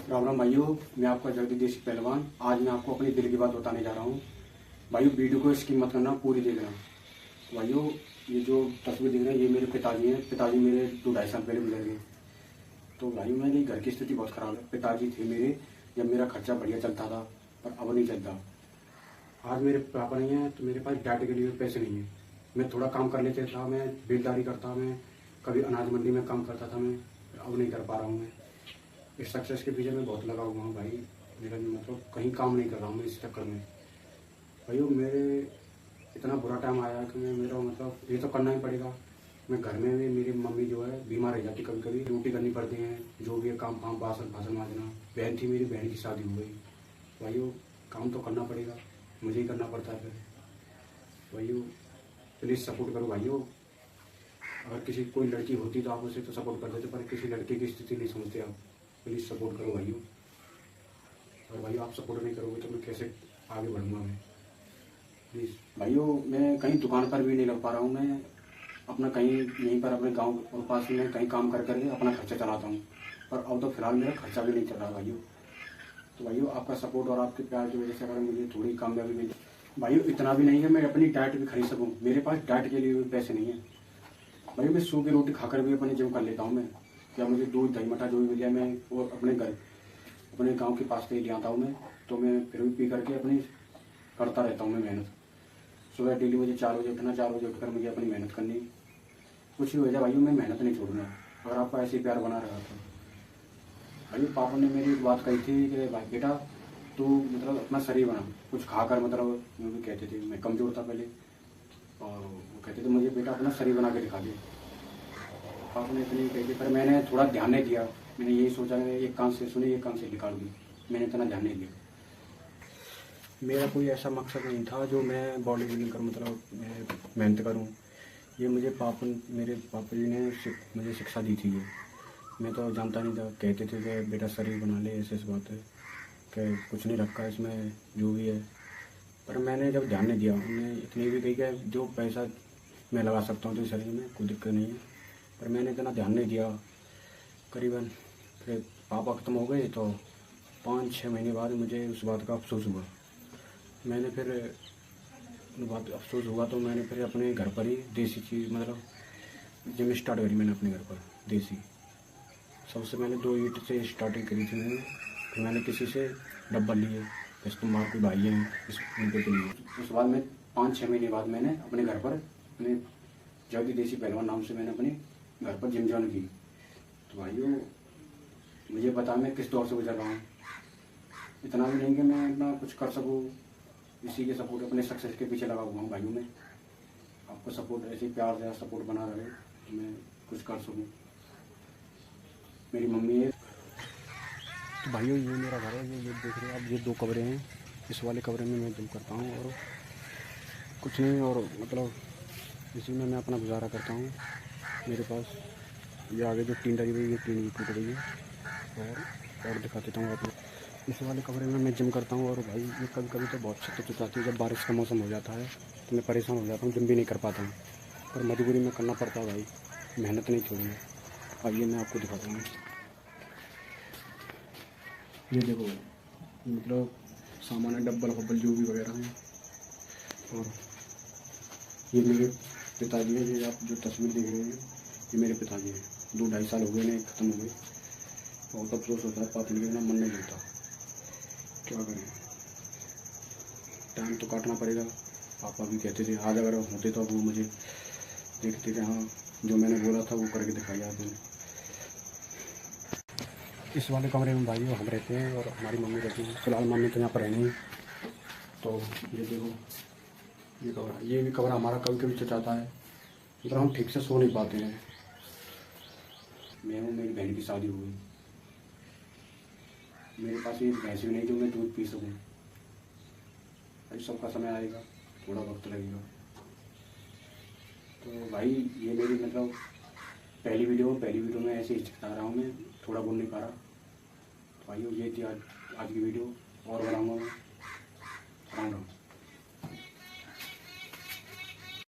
राम राम भाइयों, मैं आपका जगदीश पहलवान। आज मैं आपको अपनी दिल की बात बताने जा रहा हूँ। भाइयों, वीडियो को स्किप मत करना, पूरी देखना। भाइयों, ये जो तस्वीर दिख रही है, ये मेरे पिताजी हैं। पिताजी मेरे 2-2.5 साल पहले गुजर गए। तो भाइयों, मेरी घर की स्थिति बहुत खराब है। पिताजी थे मेरे जब मेरा खर्चा बढ़िया चलता था, पर अब नहीं चलता। आज मेरे पापा नहीं है तो मेरे पास डाइट के लिए पैसे नहीं है। मैं थोड़ा काम कर लेते था, मैं बेलदारी करता, मैं कभी अनाज मंडी में काम करता था, मैं अब नहीं कर पा रहा हूँ। मैं इस सक्सेस के पीछे मैं बहुत लगा हुआ हूँ भाई। मेरा मतलब कहीं काम नहीं कर रहा हूँ मैं इस चक्कर में। भाइयों, मेरे इतना बुरा टाइम आया कि मैं मेरा मतलब ये तो करना ही पड़ेगा। मैं घर में भी, मेरी मम्मी जो है बीमार रह जाती, कभी कभी ड्यूटी करनी पड़ती है, जो भी है काम फाम, बासन माजना। बहन थी मेरी, बहन की शादी हो गई। भाइयों, काम तो करना पड़ेगा, मुझे ही करना पड़ता है फिर। भाइयों, प्लीज़ सपोर्ट करो भाइयों। अगर किसी कोई लड़की होती तो आप उसे तो सपोर्ट कर देते, पर किसी लड़के की स्थिति नहीं समझते आप। प्लीज़ सपोर्ट करो भाइयों। और भाइयों, आप सपोर्ट नहीं करोगे तो मैं कैसे आगे बढ़ूंगा मैं। प्लीज़ भाइयों, मैं कहीं दुकान पर भी नहीं लग पा रहा हूँ। मैं अपना कहीं यहीं पर अपने गांव और पास में कहीं काम कर करके अपना खर्चा चलाता हूँ, पर अब तो फिलहाल मेरा खर्चा भी नहीं चल रहा भाइयों। तो भाइयों, आपका सपोर्ट और आपके प्यार की वजह से अगर मुझे थोड़ी कामयाबी मिली। भाइयों, इतना भी नहीं है मैं अपनी डाइट भी खरीद सकूँ, मेरे पास डाइट के लिए भी पैसे नहीं है। भाइयों, मैं सूखी रोटी खाकर भी अपने जिम कर लेता हूँ मैं। या मुझे दूध दही मठा जो भी मिल जाए, मैं वो अपने घर, अपने गांव के पास से ले आता हूँ मैं। तो मैं फिर भी पी करके अपनी करता रहता हूँ मैं मेहनत। सुबह डेली मुझे 4 बजे उठना, 4 बजे उठकर मुझे अपनी मेहनत करनी। कुछ भी हो जाए भाइयों, मैं मेहनत नहीं छोड़ूंगा अगर आपका ऐसे ही प्यार बना रहा तो। भाइयों, पापा ने मेरी एक बात कही थी कि भाई बेटा, तू मतलब अपना शरीर बना, कुछ खाकर, मतलब वो भी कहते थे, मैं कमज़ोर था पहले, और वो कहते थे मुझे बेटा अपना शरीर बना के दिखा दे। पापा ने इतनी कही थी, पर मैंने थोड़ा ध्यान नहीं दिया। मैंने यही सोचा कि एक कान से सुनी, एक कान से निकाल दी। मैंने इतना ध्यान नहीं दिया। मेरा कोई ऐसा मकसद नहीं था जो मैं बॉडी बिल्डिंग कर, मतलब मैं मेहनत करूं। ये मुझे मेरे पापा जी ने मुझे शिक्षा दी थी। ये मैं तो जानता नहीं था। कहते थे कि बेटा शरीर बना ले, ऐसे ऐसी बात है कि कुछ नहीं रखा इसमें, जो भी है। पर मैंने जब ध्यान नहीं दिया, उन्होंने इतनी भी कही कि जो पैसा मैं लगा सकता हूँ तो शरीर में कोई दिक्कत नहीं है, पर मैंने इतना ध्यान नहीं दिया। करीबन फिर पापा ख़त्म हो गए तो 5-6 महीने बाद मुझे उस बात का अफसोस हुआ। मैंने फिर बात अफसोस हुआ तो मैंने फिर अपने घर पर ही देसी चीज़, मतलब जिम स्टार्ट करी मैंने अपने घर पर देसी। सबसे पहले 2 ईंट से स्टार्टिंग करी थी मैंने। फिर मैंने किसी से डब्बल लिए, कस्टमर के भाई हैं इस उनके के लिए। उसके बाद में 5-6 महीने बाद मैंने अपने घर पर अपने जगदीश पहलवान नाम से मैंने अपने घर पर जिम ज्वाइन की। तो भाइयों, मुझे पता मैं किस दौर से गुजर रहा हूँ। इतना भी नहीं कि मैं अपना कुछ कर सकूँ, इसी के सपोर्ट, अपने सक्सेस के पीछे लगा हुआ हूँ भाइयों। मैं आपको सपोर्ट, ऐसे प्यार से सपोर्ट बना रहे तो मैं कुछ कर सकूँ। मेरी मम्मी है। तो भाइयों, ये मेरा घर है, ये देख रहे हैं आप, ये 2 कमरे हैं। इस वाले कमरे में मैं जिम करता हूँ और कुछ नहीं, और मतलब इसी में मैं अपना गुजारा करता हूँ। मेरे पास ये आगे जो टीन डली हुई है, ये टीन भी टूट रही है। और दिखा देता हूँ आपको। इस वाले कमरे में मैं जिम करता हूँ। और भाई, ये कभी कभी तो बहुत छत हो जाती है, जब बारिश का मौसम हो जाता है तो मैं परेशान हो जाता हूँ, जिम भी नहीं कर पाता हूँ, पर मजबूरी में करना पड़ता है भाई। मेहनत नहीं छोड़ूंगा। आइए मैं आपको दिखाता हूँ। ये देखो, मतलब सामान है, डब्बल वब्बल जो भी वगैरह है। और ये मेरे पिताजी हैं। ये आप जो तस्वीर देख रहे हैं, ये मेरे पिताजी हैं। 2-2.5 साल हो गए ना, ख़त्म हो गए। बहुत अफसोस होता है, पापा के बिना मन नहीं लगता। क्या करें, टाइम तो काटना पड़ेगा। पापा भी कहते थे आज अगर होते तो वो मुझे देखते थे, हाँ जो मैंने बोला था वो करके दिखाया आपने। इस वाले कमरे में भाई हम रहते हैं और हमारी मम्मी रहती है। फिलहाल मम्मी तो यहाँ पर है नहीं। तो ये देखो, ये कमरा, ये भी कमरा हमारा कभी कभी चचाता है, मतलब हम ठीक से सो नहीं पाते हैं। मैं हूँ, मेरी बहन की शादी हो गई। मेरे पास ये भैंस भी नहीं जो मैं दूध पी सकूँ। भाई, सबका समय आएगा, थोड़ा वक्त लगेगा। तो भाई, ये मेरी मतलब पहली वीडियो में ऐसे हिचकिचा रहा हूँ मैं, थोड़ा बोल नहीं पा रहा। तो भाई, ये थी आज की वीडियो, और बनाऊँगा मैं। राम राम।